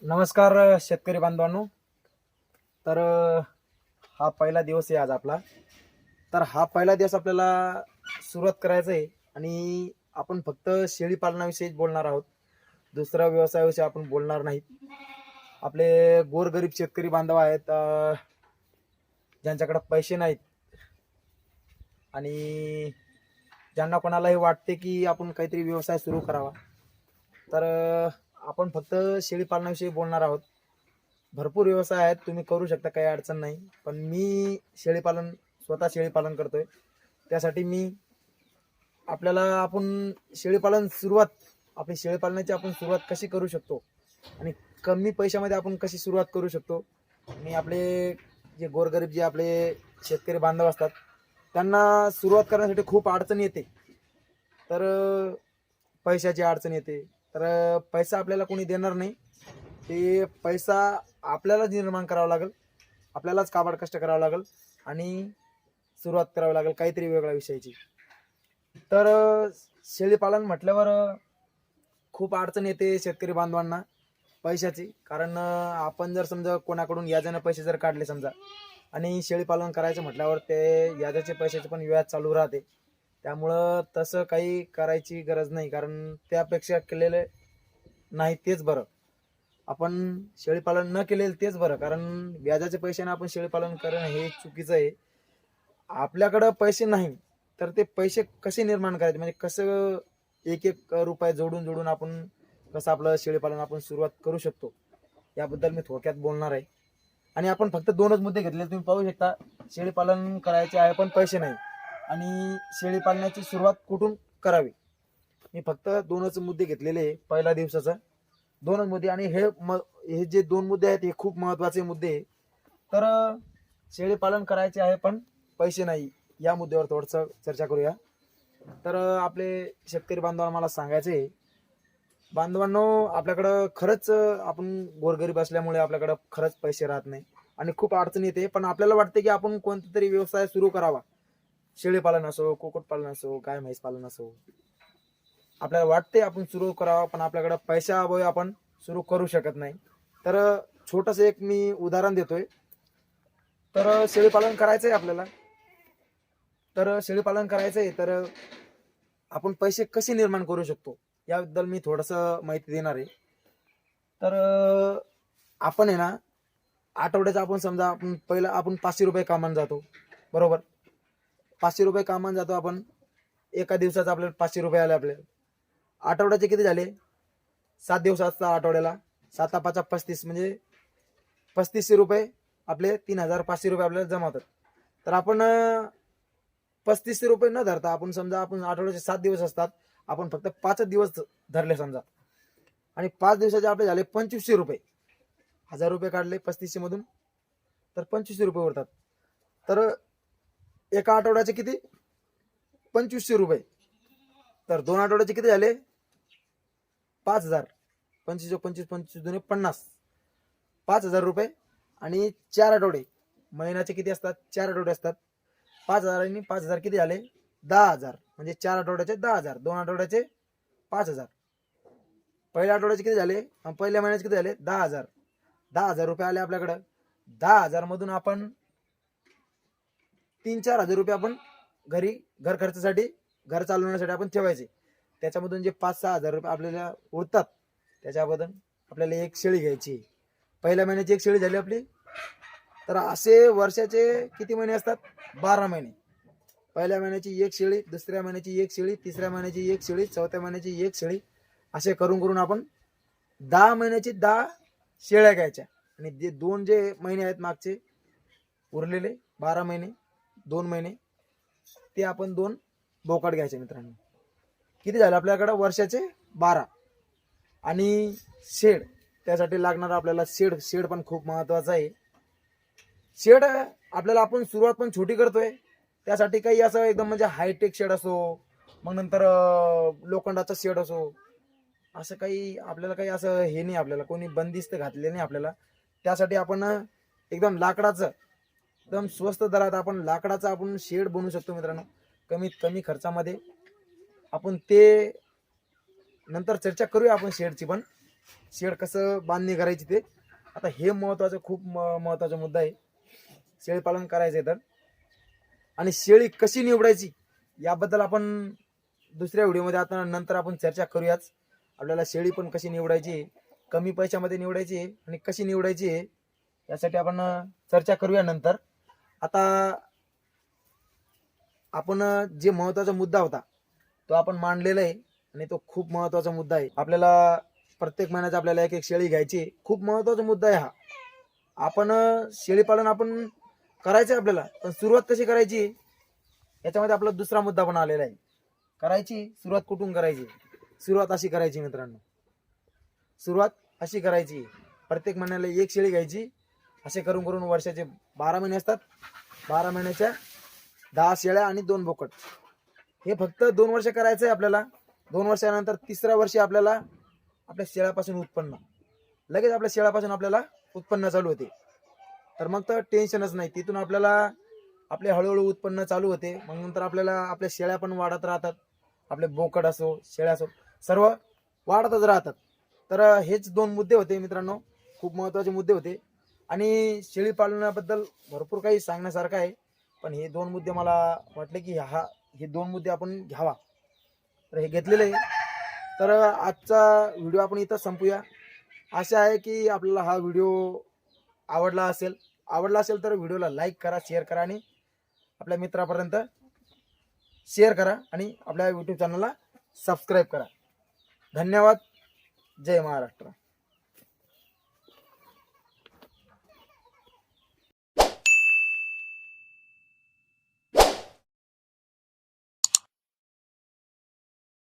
नमस्कार शेतकरी बांधवांनो. तर हा पहिला दिवस आहे आज आपला. तर हा पहिला दिवस आपल्याला सुरुवात करायचं आहे आणि आपण फक्त शेळी पालनाविषयीच बोलणार आहोत. दुसरा व्यवसायाविषयी आपण बोलणार नाहीत. आपले गोरगरीब शेतकरी बांधव आहेत, ज्यांच्याकडे पैसे नाहीत आणि ज्यांना कोणालाही वाटते की आपण काहीतरी व्यवसाय सुरू करावा, तर आपण फक्त शेळी पालनाविषयी बोलणार आहोत. भरपूर व्यवसाय आहेत, तुम्ही करू शकता, काही अडचण नाही. पण मी स्वतः शेळीपालन करतोय. त्यासाठी आपण आपली शेळीपालनाची आपण सुरुवात कशी करू शकतो आणि कमी पैशामध्ये आपण कशी सुरुवात करू शकतो, आणि आपले जे गोरगरीब जे आपले शेतकरी बांधव असतात त्यांना सुरुवात करण्यासाठी खूप अडचण येते. तर पैशाची अडचण येते. तर पैसा आपल्याला कोणी देणार नाही, ते पैसा आपल्यालाच निर्माण करावा लागेल, आपल्यालाच काबाड कष्ट करावं लागेल आणि सुरुवात करावी लागेल काहीतरी वेगळ्या विषयाची. तर शेळीपालन म्हटल्यावर खूप अडचण येते शेतकरी बांधवांना पैशाची. कारण आपण जर समजा कोणाकडून व्याजाने पैसे जर काढले समजा, आणि शेळीपालन करायचं म्हटल्यावर ते व्याजाचे पैशाचे पण व्याज चालू राहते. त्यामुळं तसं काही करायची गरज नाही, कारण त्यापेक्षा केलेले नाही तेच बरं. आपण शेळीपालन न केलेलं तेच बरं, कारण व्याजाच्या पैशाने आपण शेळीपालन करणं हे चुकीचं आहे. आपल्याकडं पैसे नाही तर ते पैसे कसे निर्माण करायचे, म्हणजे कसं एक एक रुपये जोडून जोडून आपण कसं आपलं शेळीपालन आपण सुरुवात करू शकतो, याबद्दल मी थोडक्यात बोलणार आहे. आणि आपण फक्त दोनच मुद्दे घेतले, तुम्ही पाहू शकता. शेळीपालन करायचे आहे पण पैसे नाही, आणि शेळीपालनाची सुरुवात कुठून करावी, मी फक्त दोनच मुद्दे घेतलेले आहे पहिल्या दिवसाचा. दोनच मुद्दे, आणि हे जे दोन मुद्दे आहेत हे खूप महत्वाचे मुद्दे आहे. तर शेळीपालन करायचे आहे पण पैसे नाही, या मुद्द्यावर थोडंसं चर्चा करूया. तर आपले शेतकरी बांधवांना मला सांगायचे, बांधवांनो, आपल्याकडं खरंच आपण गोरगरीब असल्यामुळे आपल्याकडं खरंच पैसे राहत नाही आणि खूप अडचण येते. पण आपल्याला वाटते की आपण कोणता तरी व्यवसाय सुरू करावा, शेळीपालन असो, कुक्कुटपालन असो, गाय म्हैस पालन असो. आपल्याला वाटते आपण सुरू करावं, पण आपल्याकडे पैशाअभावी आपण सुरू करू शकत नाही. तर छोटस एक मी उदाहरण देतोय. तर शेळीपालन करायचंय आपल्याला, तर आपण पैसे कसे निर्माण करू शकतो याबद्दल मी थोडस माहिती देणार आहे. तर आपण आहे ना, आठवड्याचा आपण समजा आपण 500 रुपये कामाला जातो, बरोबर. 500 रुपये कामाला जातो आपण. एका दिवसाचा आपल्याला 500 रुपये आले. आपल्याला आठवड्याचे किती झाले? 7 दिवस असतात आठवड्याला. 7 5 35, म्हणजे 3500 रुपये आपले 3500 रुपये आपल्याला जमा होतात. तर आपण 3500 रुपये न धरता, आपण समजा आपण आठवड्याचे 7 दिवस असतात, आपण फक्त 5 दिवस धरले समजा, आणि 5 दिवसाचे आपले झाले 2500 रुपये. 1000 रुपये काढले 3500 मधून तर 2500 रुपये उरतात. तर एका आठवड्याचे किती? 2500 रुपये. तर 2 आठवड्याचे किती झाले? 5000. 25 25 25 दुने 50, 5000 रुपये. आणि 4 आठवडे, महिन्याचे किती असतात? 4 आठवडे असतात. 5000 आणि 5000 किती झाले? 10,000. म्हणजे 4 आठवड्याचे 10,000, 2 आठवड्याचे 5,000. पहिल्या आठवड्याचे किती झाले? पहिल्या महिन्याचे किती झाले? 10,000. 10,000 रुपये आले आपल्याकडं. 10,000 मधून आपण 3-4 हजार रुपये आपण घर खर्चासाठी, घर चालवण्यासाठी आपण ठेवायचे. त्याच्यामधून जे 5-6 हजार रुपये आपल्याला उरतात, त्याच्याबद्दल आपल्याला एक शेळी घ्यायची. पहिल्या महिन्याची एक शेळी झाली आपली. तर असे वर्षाचे किती महिने असतात? 12 महिने. पहिल्या महिन्याची एक शेळी, दुसऱ्या महिन्याची एक शेळी, तिसऱ्या महिन्याची एक शेळी, चौथ्या महिन्याची एक शेळी, असे करून करून आपण 10 महिन्याची 10 शेळ्या घ्यायच्या. आणि जे 2 महिने आहेत मागचे उरलेले 12 महिने, 2 महिने, ते आपण 2 बोकड घ्यायचे मित्रांनो. किती झाले आपल्याकडे? वर्षाचे 12. आणि शेड, त्यासाठी लागणार आपल्याला शेड पण खूप महत्वाचा आहे. शेड आपल्याला, आपण सुरुवात पण छोटी करतोय, त्यासाठी काही असं एकदम म्हणजे हायटेक शेड असो, मग नंतर लोखंडाचा शेड असो, असं काही आपल्याला काही असं हे नाही, आपल्याला कोणी बंदिस्त घातले नाही आपल्याला. त्यासाठी आपण एकदम लाकडाचं, एकदम स्वस्त दरात आपण लाकडाचं आपण शेड बनवू शकतो मित्रांनो, कमीत कमी खर्चामध्ये. आपण ते नंतर चर्चा करूया आपण शेडची पण. शेड कसं बांधणी करायची ते. आता हे महत्त्वाचं, खूप महत्त्वाचा मुद्दा आहे शेळीपालन करायचं आहे तर. आणि शेळी कशी निवडायची याबद्दल आपण दुसऱ्या व्हिडिओमध्ये आता नंतर आपण चर्चा करूयाच. आपल्याला शेळी पण कशी निवडायची, कमी पैशामध्ये निवडायची आणि कशी निवडायची यासाठी आपण चर्चा करूया नंतर. आता आपण जे महत्त्वाचा मुद्दा होता तो आपण मांडलेला आहे आणि तो खूप महत्त्वाचा मुद्दा आहे. आपल्याला प्रत्येक महिन्यात आपल्याला एक एक शेळी घ्यायची. खूप महत्त्वाचा मुद्दा आहे हा. आपण शेळीपालन आपण करायचं आहे आपल्याला, पण सुरुवात कशी करायची याच्यामध्ये आपला दुसरा मुद्दा पण आलेला आहे. करायची सुरुवात कुठून करायची? सुरुवात अशी करायची मित्रांनो, सुरुवात अशी करायची, प्रत्येक महिन्याला एक शेळी घ्यायची. असे करून करून वर्षाचे 12 महिने असतात. 12 महिन्याच्या 10 शेळ्या आणि 2 बोकड. हे फक्त 2 वर्ष करायचं आहे आपल्याला. 2 वर्षानंतर तिसऱ्या वर्षी आपल्याला आपल्या शेळ्यापासून उत्पन्न, लगेच आपल्या शेळ्यापासून आपल्याला उत्पन्न चालू होते. तर मग तर टेन्शनच नाही. तिथून आपल्याला आपले हळूहळू उत्पन्न चालू होते. मग नंतर आपल्याला आपल्या शेळ्या पण वाढत राहतात. आपले बोकड असो, शेळ्या असो, सर्व वाढतच राहतात. तर हेच 2 मुद्दे होते मित्रांनो, खूप महत्त्वाचे मुद्दे होते. आणि शेळी पालनाबद्दल भरपूर काही सांगण्यासारखं आहे, पण हे 2 मुद्दे मला वाटले की हे 2 मुद्दे आपण घ्यावा, तर हे घेतलेले आहे. तर आजचा व्हिडिओ आपण इथं संपूया. आशा आहे की आपल्याला हा व्हिडिओ आवडला असेल तर व्हिडिओला लाईक करा, शेअर करा आणि आपल्या मित्रापर्यंत शेअर करा आणि आपल्या यूट्यूब चॅनलला सबस्क्राईब करा. धन्यवाद. जय महाराष्ट्र.